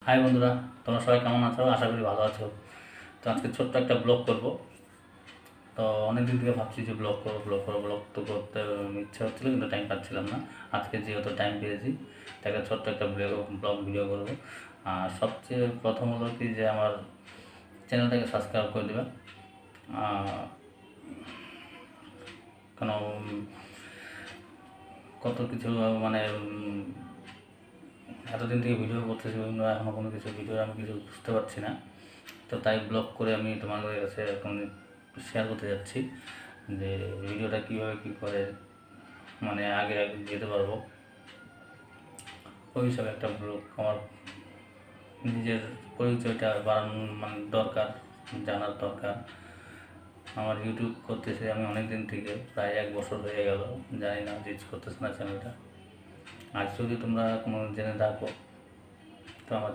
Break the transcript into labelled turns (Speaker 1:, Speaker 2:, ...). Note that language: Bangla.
Speaker 1: হাই বন্ধুরা, তোমরা সবাই কেমন আছো? আশা করি ভালো আছো। তো আজকে ছোট্ট একটা ব্লগ করব। তো অনেকদিন থেকে ভাবছি যে ব্লগ তো করতে ইচ্ছা হচ্ছিল, কিন্তু টাইম পাচ্ছিলাম না। আজকে যেহেতু টাইম পেয়েছি, তাকে ছোট্ট একটা ব্লগ ভিডিও করব। আর সবচেয়ে প্রথম হলো কি, যে আমার চ্যানেলটাকে সাবস্ক্রাইব করে দেবে। কেন কত কিছু মানে এতদিন থেকে ভিডিও করতেছি, বিভিন্ন এখনও কোনো কিছু ভিডিও আমি কিছু বুঝতে পারছি না। তো তাই ব্লগ করে আমি তোমাদের কাছে এখন শেয়ার করতে যাচ্ছি যে ভিডিওটা কীভাবে কী করে মানে আগে যেতে পারবো। ওই হিসাবে একটা ব্লগ আমার নিজের পরিচয়টা বাড়ানো মানে দরকার, জানার দরকার। আমার ইউটিউব করতেছে আমি অনেক দিন থেকে, প্রায় 1 বছর হয়ে গেল, জানি না রিচ করতেছে না চ্যানেলটা। আজ যদি তোমরা কোনো জেনে থাকো তো আমার